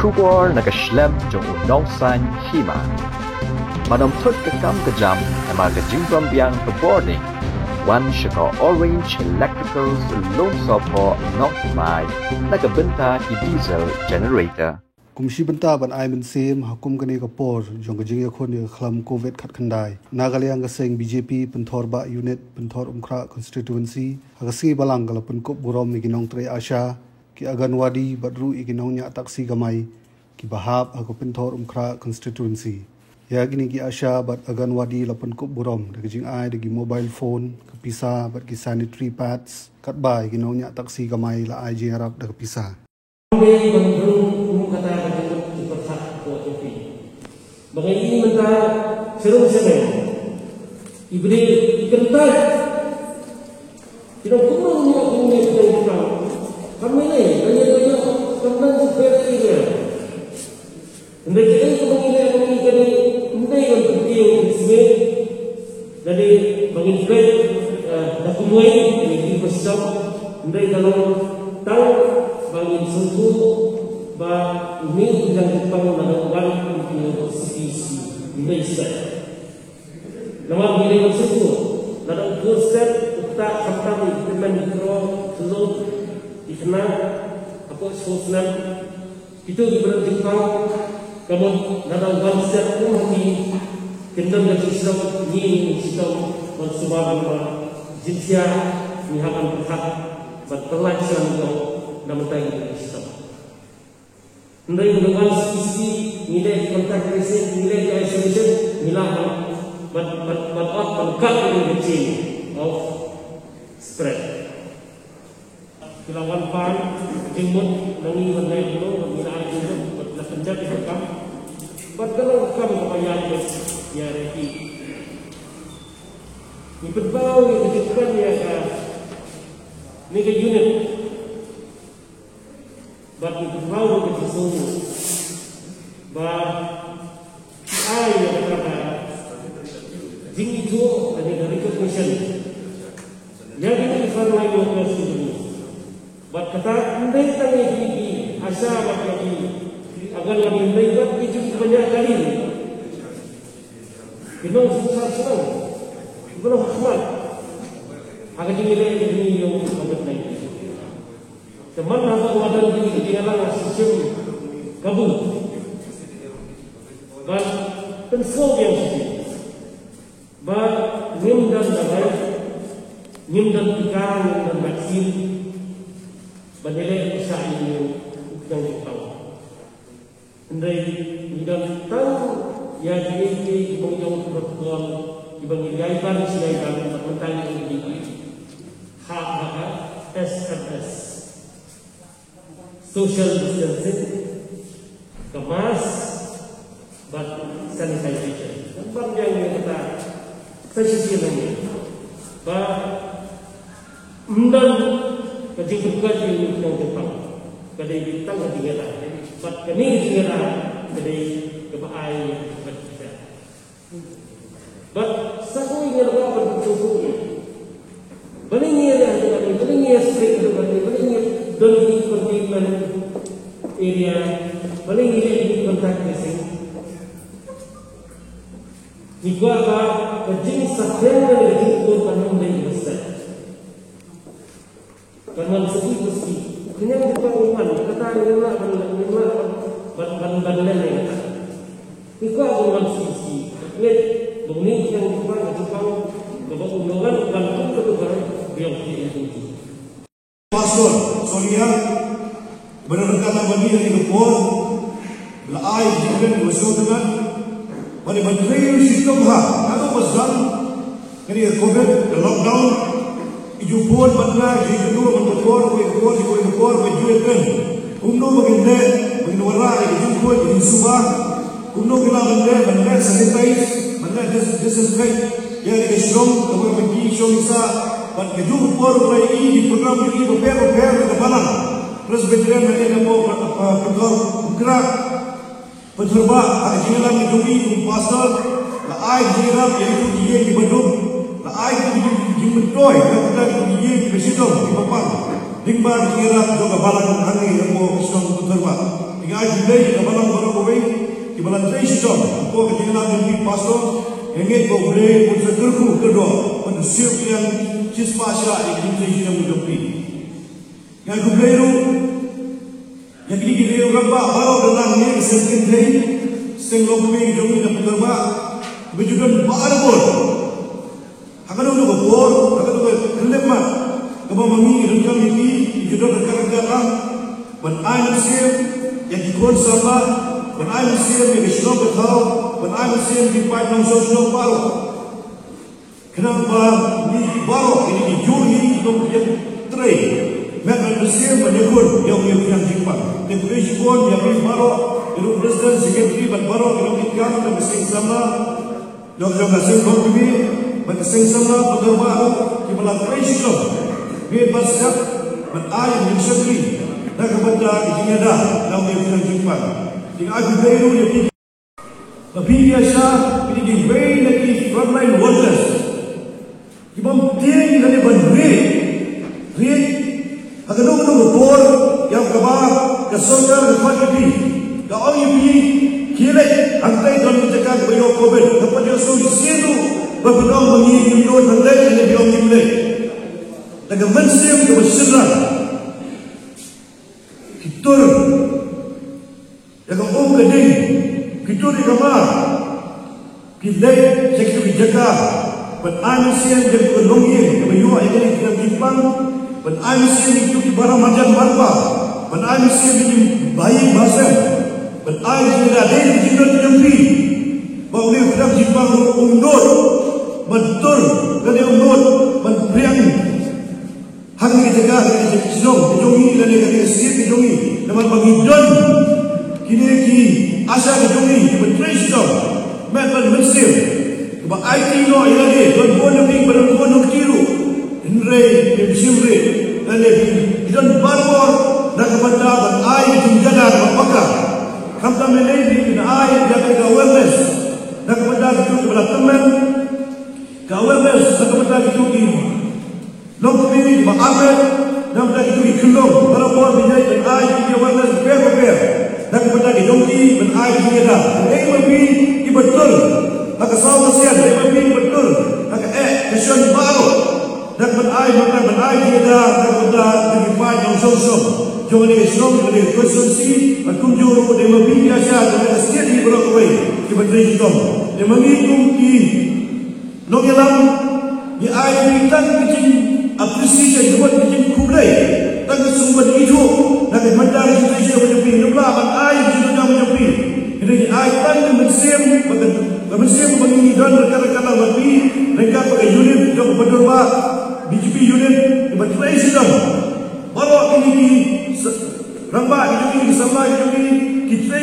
Trubor nakaslem jong unong san hima. Manamput ke kam kejam emar ke jingkam biang ke boarding. Wan syaka orange electrical loan sopo not my like a benta ki diesel generator. Kumshi benta ban ai men sem hakum kani ka por jong ka jing yakhon ni khlam covid khat khandai nagalyang ka seng BJP penthor ba unit penthor umkhra constituency hagasi balang kala pen kop burom ni ginong tre asha ki aganwadi badru iginong nya taksi gamai ki bahab aku penthor umkhra constituency ya gini ki asha bat aganwadi lapan kop burom de jing ai de mobile phone ka pisa bat ki sanitary pads kat bai ginong nya taksi gamai la ai jing arab de pisa Bagai ini mentah seru semen, ibri kental, kita kumang ni kita kumang, kami ni banyak kembang seperti ini. Hendak kita kumang ini kami hendak yang penting semen, jadi bagi kita dah kumai ini besar, hendak kalau tahu bagi sungguh bah ini yang kita melakukan untuk sisi Indonesia. Nama bila bersatu, dalam konsep kita sampai dengan mikro selur dikenal apa sosial itu diberhentikan. Kemudian dalam konsep umum kendam yang Islam ini sistem konsumen jinsia nihakan berhak berpelajaran dalam tanya Islam. Hendak dengan sisi nilai kontak tracing, nilai isolation, nilai berkat the chain of spread. Kilawan pan, jemput, nangi mengenai dulu, nilai jemput, berpenjat di rekam. Berkelau rekam kebanyakan ya reki. Ini berbau yang kejutkan ya ni ke unit. Bagi berbau ke semua. Ai yang kata jing itu ada recognition yang dilakukan oleh universiti ini. Buat kata andai tangi ini asa bagi agar lebih baik itu banyak kali. Kita susah senang, kita khidmat. Agar dinilai ini yang COVID-19. Teman apa wadah ini dialah sistem kabul. But pensou yang sedih, but nimdan dagai, nimdan pikiran, nimdan vaksin, bernilai usaha ini yang tahu. Andai nimdan tahu yang ini mengjauh berkuat, dibagi gaiban sedaikan tentang ini hak SRS, social distancing, kemas. But sanitization. Nampak yang kita sesi lagi. Bah, mendan kecil kecil yang kita kedai bintang lagi kita. But kini kita kedai kebai kita. But satu yang kita berkumpul. Beringi ada beringi street beringi don't containment area beringi contact tracing. Jika kejing sakit dari kejing kanun dari besar, kanun segi kenyang kita uman kata lima ban lain. Jika uman segi, net bumi yang kita Jepang kebangunan bantu ketukan biang itu. Pastor, Sonia, berdekatan bagi dari kepor, laai juga bersuara. Pada menteri sistem kalau pasal kini COVID, lockdown, ijupun mana, ijupun mentukar, mentukar, menjualkan. Kumno begini, begini warna, ijupun, ijusubah. Kumno kita benda sanitize, benda disinfect. Ya dikerjom, kalau pergi syomisa, pada ijupun mulai di program ini berper kebalan. Terus veteran nanti namo pentor gerak. Penterba ada jalan di pasal, la ai jalan yang dia di Bandung, la ai di Mentoi, la dia di Besidong di Papang, Dingbar kira juga balang hangi yang mau Islam penterba, tinggal di today di kabalang barang kowe di balan trace job ko ketinggalan di pastor engage ko bre ko segerku kedua untuk siap yang cispa sya yang yang mudapi yang kubleru yang kini orang ba baru dalam ni sengkin dei senglok me jomi na pagba bejudan baarbor akan untuk bor akan untuk kelema kaba mangi rengkam ini judul kerja when I am saved yang dikon sama when I am saved yang disnok betau when I am saved di pai nang sosok baru kenapa ni baru ini dijuri untuk yang tray mereka bersih menyebut yang jimpa dan presiden yang baru itu presiden sekretari baru yang ikan dan bersih sama yang bersih kopi bersih sama pekerja di belakang presiden bebas kat berayat yang sekretari dan kepada izinnya yang jimpa dengan aku baru yang tapi biasa ini di way lagi frontline workers ibang ting dari bandri read akan nunggu bor yang kabar kesonar kepadapi kau ini kira angkai dalam menjaga bayo covid kepada suri situ berpegang mengingat hidup anda yang bilang dimulai dengan mensiap kebesaran kita yang kau kedai kita di kamar kita cek dijaga beranian dan berlonging bayo yang kita jipang beranian itu di barang majan marpa beranian di bayi bahasa beranian ada di jidat jambi bahawa kita jipang undut betul kena undut berpriang hang jaga sejong jongi dan kena sikit jongi dapat bagi don kini ki asa jongi bertreasure metal mesir ba IT no ilade don bono ning berbono tiru Inre, Simre, dan Idan Barbor, dan kepada air tinggalan apakah kata meledi dan air jaga awareness dan kepada itu kepada teman awareness dan kepada itu di lokpi Muhammad dan kepada itu di Kendong Barbor bijai dan air di awareness berbeda dan kepada di Dongki dan air tinggalan ini lebih betul maka sama siap lebih betul maka kesan baru dan berai kita dan kita dibuat yang sosok jangan Islam dari konsumsi berkunjung pada lebih biasa dan sekian di berlaku di benteng Islam yang menghitung di nogelam di air kita bikin apresiasi buat bikin kublai dan sumber hidup dan mandar Indonesia menyepi nublah air kita menyepi jadi air tan mesin mengingi dan rekan-rekan lebih mereka pakai unit yang berdua BGP unit bercerai sidang baru ini rambak ini sama ini kita